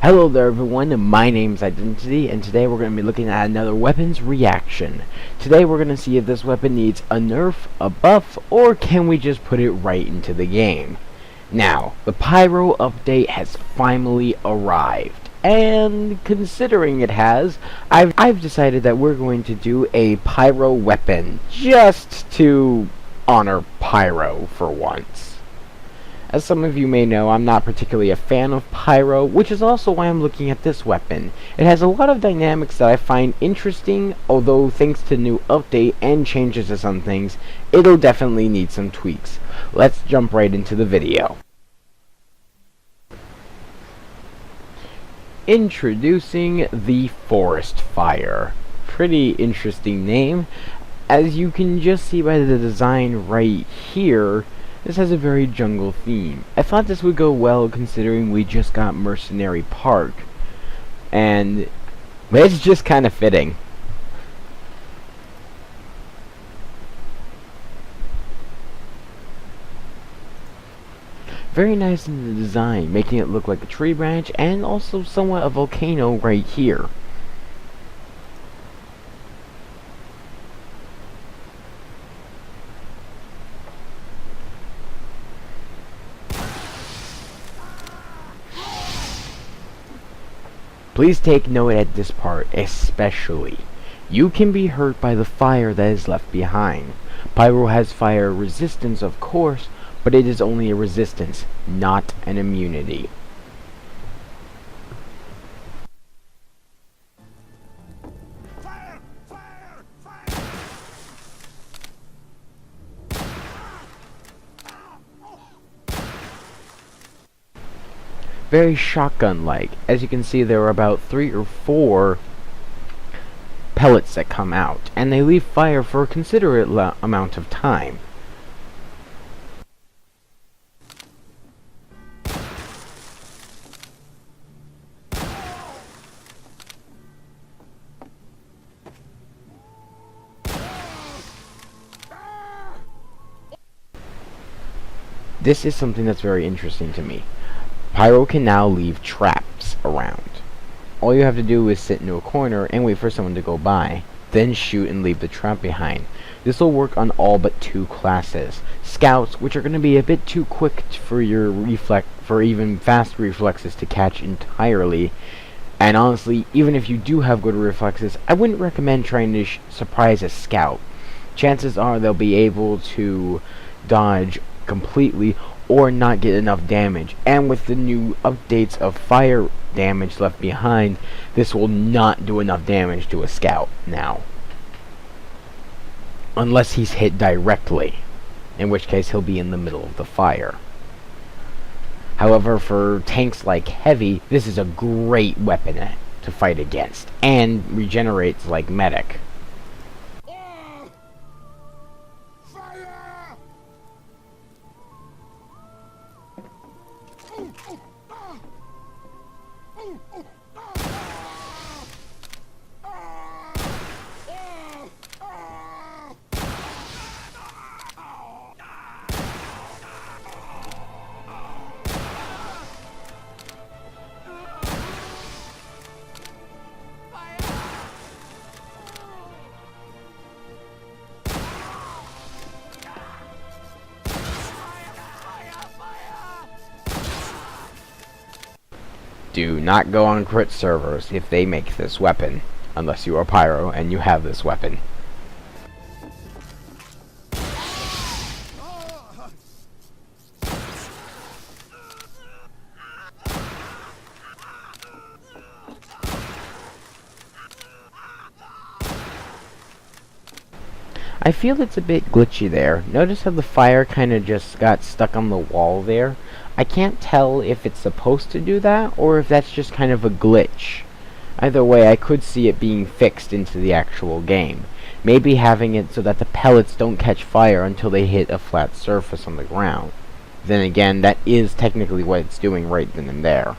Hello there everyone, my name's Identity, and today we're going to be looking at another weapons reaction. Today we're going to see if this weapon needs a nerf, a buff, or can we just put it right into the game. Now, the Pyro update has finally arrived, and considering it has, I've decided that we're going to do a Pyro weapon, just to honor Pyro for once. As some of you may know, I'm not particularly a fan of Pyro, which is also why I'm looking at this weapon. It has a lot of dynamics that I find interesting, although thanks to new update and changes to some things, it'll definitely need some tweaks. Let's jump right into the video. Introducing the Forest Fire. Pretty interesting name. As you can just see by the design right here, this has a very jungle theme. I thought this would go well considering we just got Mercenary Park. And it's just kind of fitting. Very nice in the design, making it look like a tree branch and also somewhat a volcano right here. Please take note at this part, especially. You can be hurt by the fire that is left behind. Pyro has fire resistance, of course, but it is only a resistance, not an immunity. Fire! Fire! Fire! Very shotgun-like. As you can see, there are about 3 or 4 pellets that come out, and they leave fire for a considerate amount of time. This is something that's very interesting to me. Pyro can now leave traps around. All you have to do is sit into a corner and wait for someone to go by, then shoot and leave the trap behind. This will work on all but 2 classes. Scouts, which are going to be a bit too quick for your for even fast reflexes to catch entirely. And honestly, even if you do have good reflexes, I wouldn't recommend trying to surprise a scout. Chances are they'll be able to dodge completely or not get enough damage, and with the new updates of fire damage left behind, this will not do enough damage to a scout now, unless he's hit directly, in which case he'll be in the middle of the fire. However, for tanks like Heavy, this is a great weapon to fight against, and regenerates like Medic. Do not go on crit servers if they make this weapon, unless you are Pyro and you have this weapon. I feel it's a bit glitchy there. Notice how the fire kind of just got stuck on the wall there? I can't tell if it's supposed to do that, or if that's just kind of a glitch. Either way, I could see it being fixed into the actual game. Maybe having it so that the pellets don't catch fire until they hit a flat surface on the ground. Then again, that is technically what it's doing right then and there.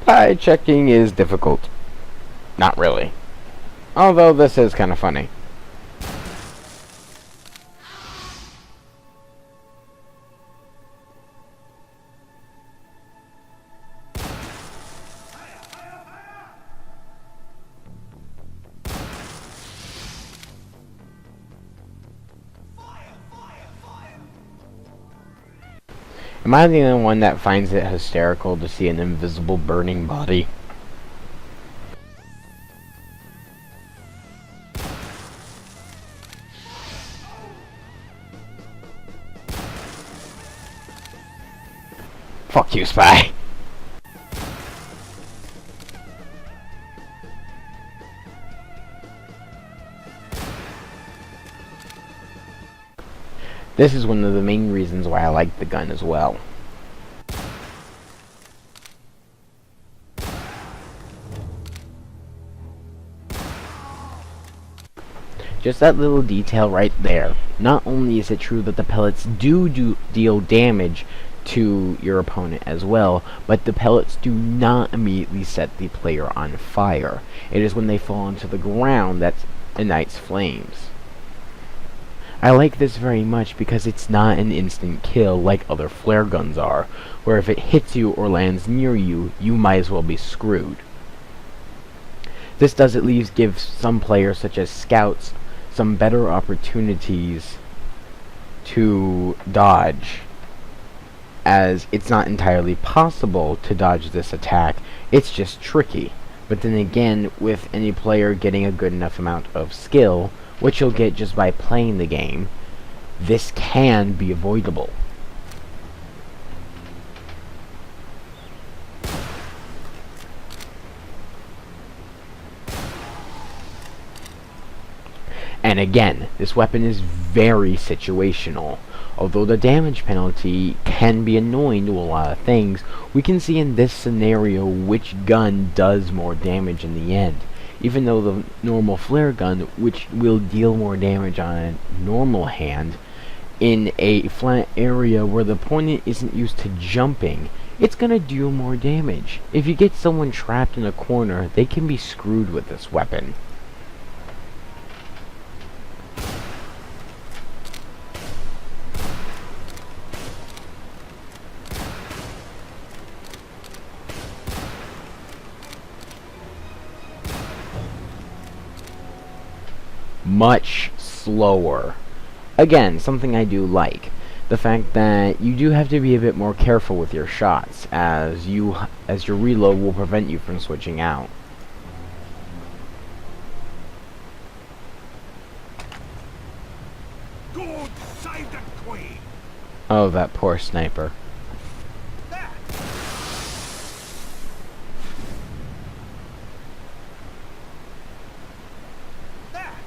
Eye checking is difficult. Not really. Although this is kind of funny. Am I the only one that finds it hysterical to see an invisible burning body? Fuck you, Spy! This is one of the main reasons why I like the gun as well. Just that little detail right there. Not only is it true that the pellets do deal damage to your opponent as well, but the pellets do not immediately set the player on fire. It is when they fall onto the ground that ignites flames. I like this very much because it's not an instant kill like other flare guns are, where if it hits you or lands near you, you might as well be screwed. This does at least give some players, such as scouts, some better opportunities to dodge, as it's not entirely possible to dodge this attack, it's just tricky. But then again, with any player getting a good enough amount of skill, which you'll get just by playing the game, this can be avoidable. And again, this weapon is very situational. Although the damage penalty can be annoying to a lot of things, we can see in this scenario which gun does more damage in the end. Even though the normal flare gun, which will deal more damage on a normal hand, in a flat area where the opponent isn't used to jumping, it's gonna deal more damage. If you get someone trapped in a corner, they can be screwed with this weapon. Much slower. Again, something I do like. The fact that you do have to be a bit more careful with your shots, as your reload will prevent you from switching out. God save the Queen! Oh, that poor sniper.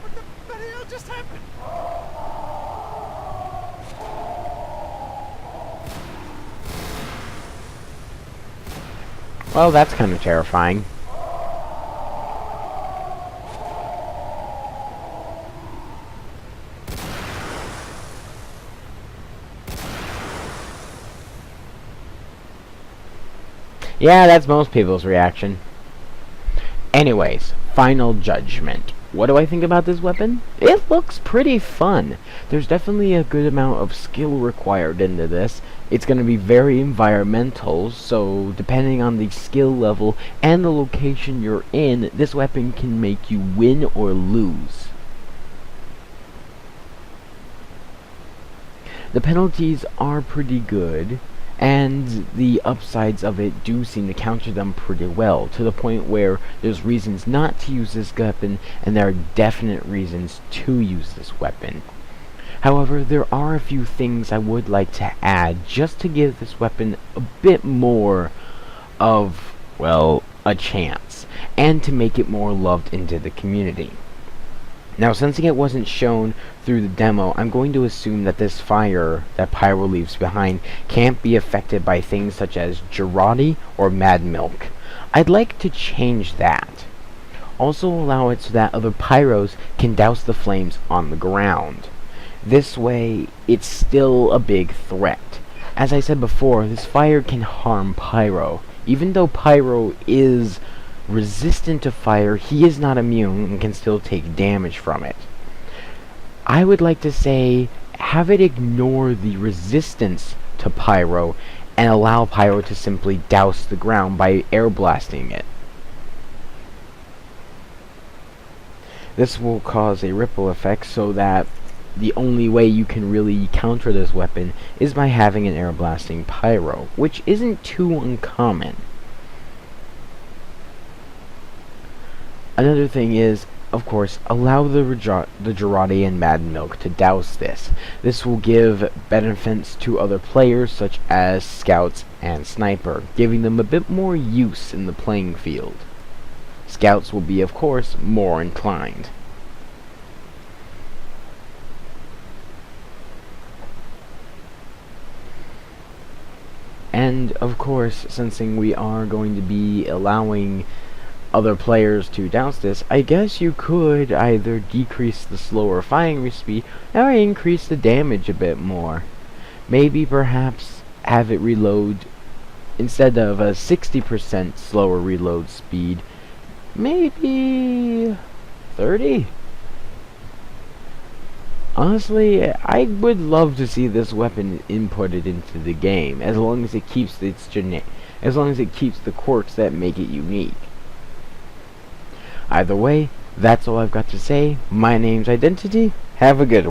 What the bloody hell just happened? Well, that's kind of terrifying. Yeah, that's most people's reaction. Anyways, final judgment. What do I think about this weapon? It looks pretty fun. There's definitely a good amount of skill required into this. It's going to be very environmental, so depending on the skill level and the location you're in, this weapon can make you win or lose. The penalties are pretty good, and the upsides of it do seem to counter them pretty well, to the point where there's reasons not to use this weapon, and there are definite reasons to use this weapon. However, there are a few things I would like to add, just to give this weapon a bit more of, well, a chance, and to make it more loved into the community. Now, since it wasn't shown through the demo, I'm going to assume that this fire that Pyro leaves behind can't be affected by things such as Girardi or Mad Milk. I'd like to change that. Also allow it so that other Pyros can douse the flames on the ground. This way, it's still a big threat. As I said before, this fire can harm Pyro. Even though Pyro is resistant to fire, he is not immune and can still take damage from it. I would like to say, have it ignore the resistance to Pyro and allow Pyro to simply douse the ground by air blasting it. This will cause a ripple effect so that the only way you can really counter this weapon is by having an air blasting Pyro, which isn't too uncommon. Another thing is, of course, allow the Jarate and Mad Milk to douse this. This will give benefits to other players such as Scouts and Sniper, giving them a bit more use in the playing field. Scouts will be, of course, more inclined. And, of course, sensing we are going to be allowing other players to douse this, I guess you could either decrease the slower firing speed or increase the damage a bit more. Maybe perhaps have it reload instead of a 60% slower reload speed, maybe 30? Honestly, I would love to see this weapon inputted into the game, as long as it keeps the quirks that make it unique. Either way, that's all I've got to say. My name's Identity. Have a good one.